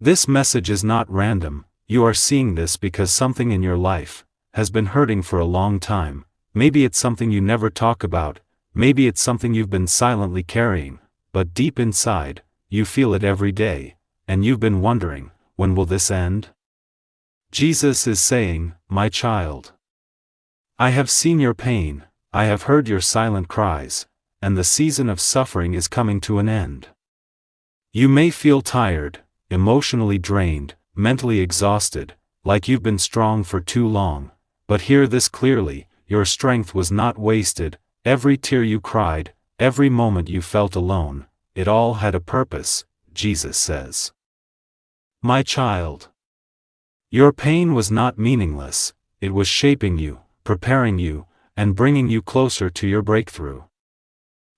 This message is not random. You are seeing this because something in your life has been hurting for a long time. Maybe it's something you never talk about, maybe it's something you've been silently carrying, but deep inside, you feel it every day, and you've been wondering, when will this end? Jesus is saying, my child, I have seen your pain, I have heard your silent cries, and the season of suffering is coming to an end. You may feel tired, emotionally drained, mentally exhausted, like you've been strong for too long, but hear this clearly, your strength was not wasted. Every tear you cried, every moment you felt alone, it all had a purpose, Jesus says. My child, your pain was not meaningless, it was shaping you, preparing you, and bringing you closer to your breakthrough.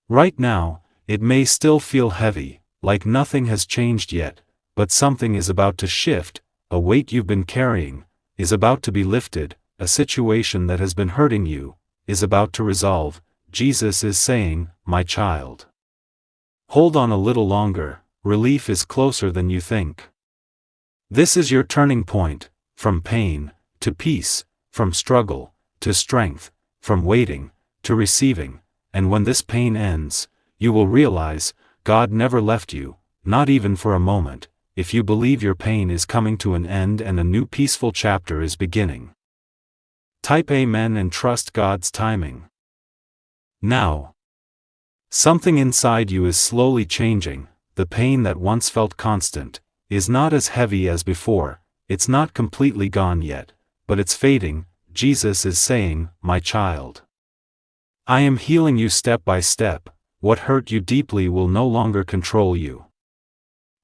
Right now, it may still feel heavy, like nothing has changed yet, but something is about to shift, a weight you've been carrying is about to be lifted, a situation that has been hurting you is about to resolve. Jesus is saying, my child, hold on a little longer, relief is closer than you think. This is your turning point, from pain to peace, from struggle to strength, from waiting to receiving, and when this pain ends, you will realize, God never left you, not even for a moment, if you believe your pain is coming to an end and a new peaceful chapter is beginning. Type Amen and trust God's timing. Now, something inside you is slowly changing. The pain that once felt constant is not as heavy as before. It's not completely gone yet, but it's fading. Jesus is saying, my child, I am healing you step by step. What hurt you deeply will no longer control you.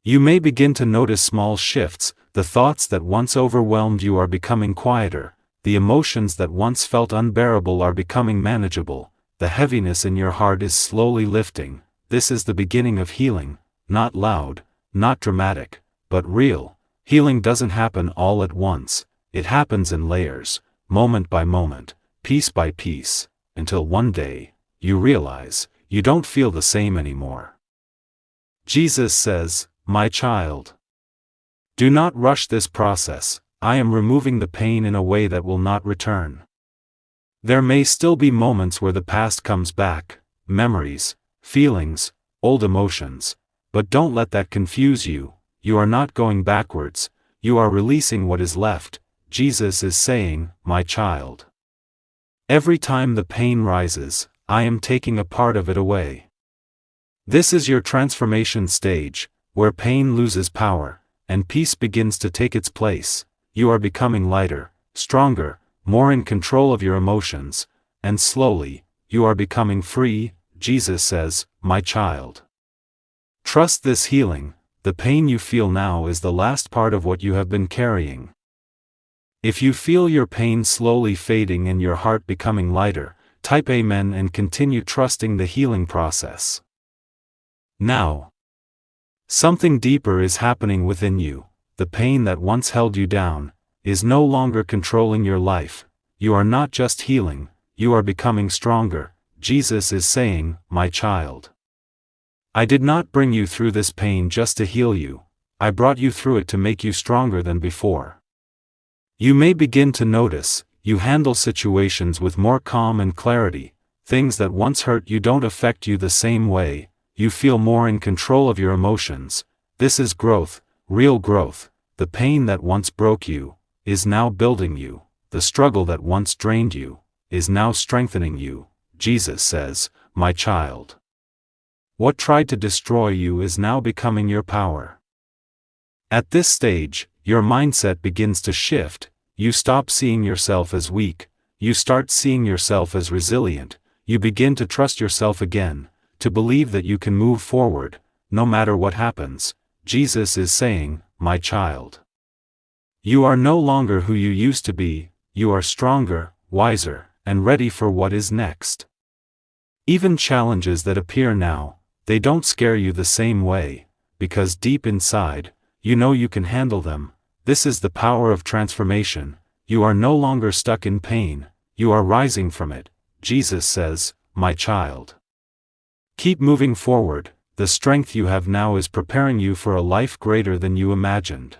You may begin to notice small shifts. The thoughts that once overwhelmed you are becoming quieter. The emotions that once felt unbearable are becoming manageable. The heaviness in your heart is slowly lifting. This is the beginning of healing, not loud, not dramatic, but real. Healing doesn't happen all at once, it happens in layers, moment by moment, piece by piece, until one day, you realize, you don't feel the same anymore. Jesus says, my child, do not rush this process. I am removing the pain in a way that will not return. There may still be moments where the past comes back, memories, feelings, old emotions, but don't let that confuse you. You are not going backwards, you are releasing what is left. Jesus is saying, my child, every time the pain rises, I am taking a part of it away. This is your transformation stage, where pain loses power, and peace begins to take its place. You are becoming lighter, stronger, more in control of your emotions, and slowly, you are becoming free. Jesus says, my child, trust this healing. The pain you feel now is the last part of what you have been carrying. If you feel your pain slowly fading and your heart becoming lighter, type Amen and continue trusting the healing process. Now, something deeper is happening within you. The pain that once held you down is no longer controlling your life. You are not just healing, you are becoming stronger. Jesus is saying, my child, I did not bring you through this pain just to heal you. I brought you through it to make you stronger than before. You may begin to notice, you handle situations with more calm and clarity. Things that once hurt you don't affect you the same way. You feel more in control of your emotions. This is growth, real growth. The pain that once broke you is now building you. The struggle that once drained you is now strengthening you. Jesus says, my child, what tried to destroy you is now becoming your power. At this stage, your mindset begins to shift. You stop seeing yourself as weak, you start seeing yourself as resilient. You begin to trust yourself again, to believe that you can move forward, no matter what happens. Jesus is saying, my child, you are no longer who you used to be. You are stronger, wiser, and ready for what is next. Even challenges that appear now, they don't scare you the same way, because deep inside, you know you can handle them. This is the power of transformation. You are no longer stuck in pain, you are rising from it. Jesus says, my child, keep moving forward. the strength you have now is preparing you for a life greater than you imagined.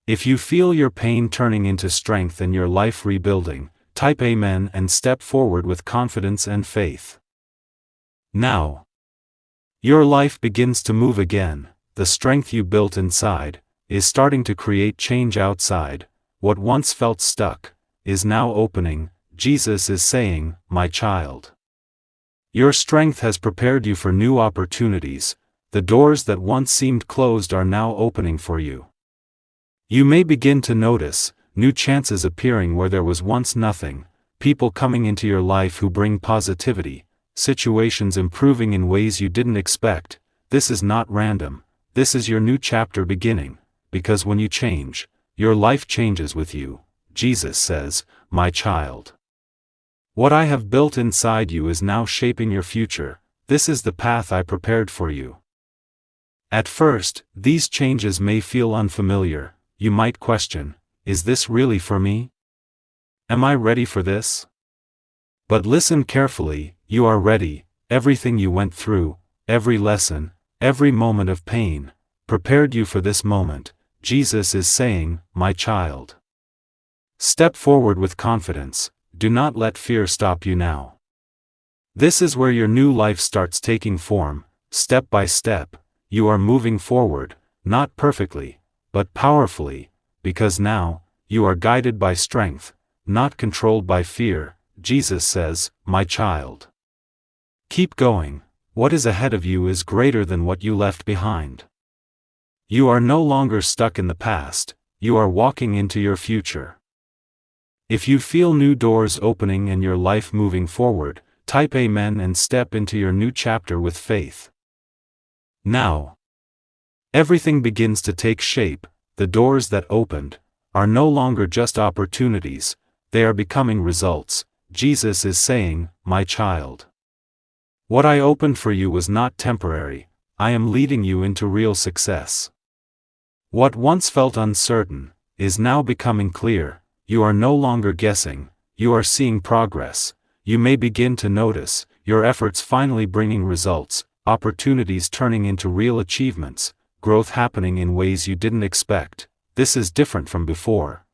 If you feel your pain turning into strength and your life rebuilding, type Amen and step forward with confidence and faith. Now, your life begins to move again. The strength you built inside is starting to create change outside. What once felt stuck is now opening. Jesus is saying, "My child." Your strength has prepared you for new opportunities. The doors that once seemed closed are now opening for you. You may begin to notice new chances appearing where there was once nothing, people coming into your life who bring positivity, situations improving in ways you didn't expect. This is not random. This is your new chapter beginning, because when you change, your life changes with you. Jesus says, "My child. What I have built inside you is now shaping your future. This is the path I prepared for you." At first, these changes may feel unfamiliar. You might question, is this really for me? Am I ready for this? But listen carefully, you are ready. Everything you went through, every lesson, every moment of pain, prepared you for this moment. Jesus is saying, "My child." Step forward with confidence. Do not let fear stop you now. This is where your new life starts taking form. Step by step, you are moving forward, not perfectly, but powerfully, because now, you are guided by strength, not controlled by fear. Jesus says, "My child. Keep going. What is ahead of you is greater than what you left behind." You are no longer stuck in the past, you are walking into your future. If you feel new doors opening and your life moving forward, type Amen and step into your new chapter with faith. Now, everything begins to take shape. The doors that opened are no longer just opportunities, they are becoming results. Jesus is saying, "My child. What I opened for you was not temporary, I am leading you into real success." What once felt uncertain is now becoming clear. You are no longer guessing, you are seeing progress. You may begin to notice your efforts finally bringing results, opportunities turning into real achievements, growth happening in ways you didn't expect. This is different from before.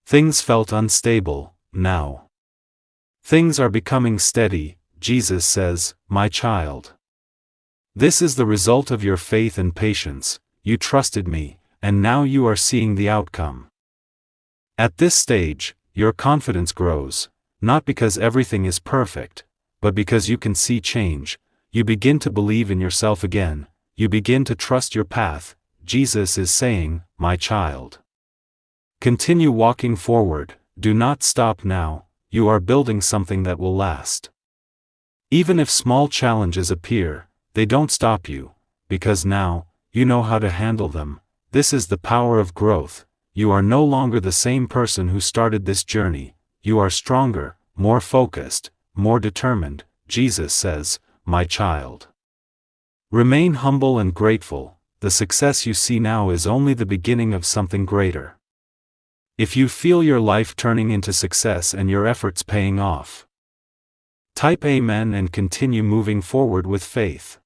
Things felt unstable. Now, things are becoming steady. Jesus says, "My child. This is the result of your faith and patience. You trusted me, and now you are seeing the outcome." At this stage, your confidence grows, not because everything is perfect, but because you can see change. You begin to believe in yourself again. You begin to trust your path. Jesus is saying, "My child. Continue walking forward. Do not stop now. You are building something that will last." Even if small challenges appear, they don't stop you, because now, you know how to handle them. This is the power of growth. You are no longer the same person who started this journey. You are stronger, more focused, more determined. Jesus says, "My child. Remain humble and grateful. The success you see now is only the beginning of something greater." If you feel your life turning into success and your efforts paying off, type Amen and continue moving forward with faith.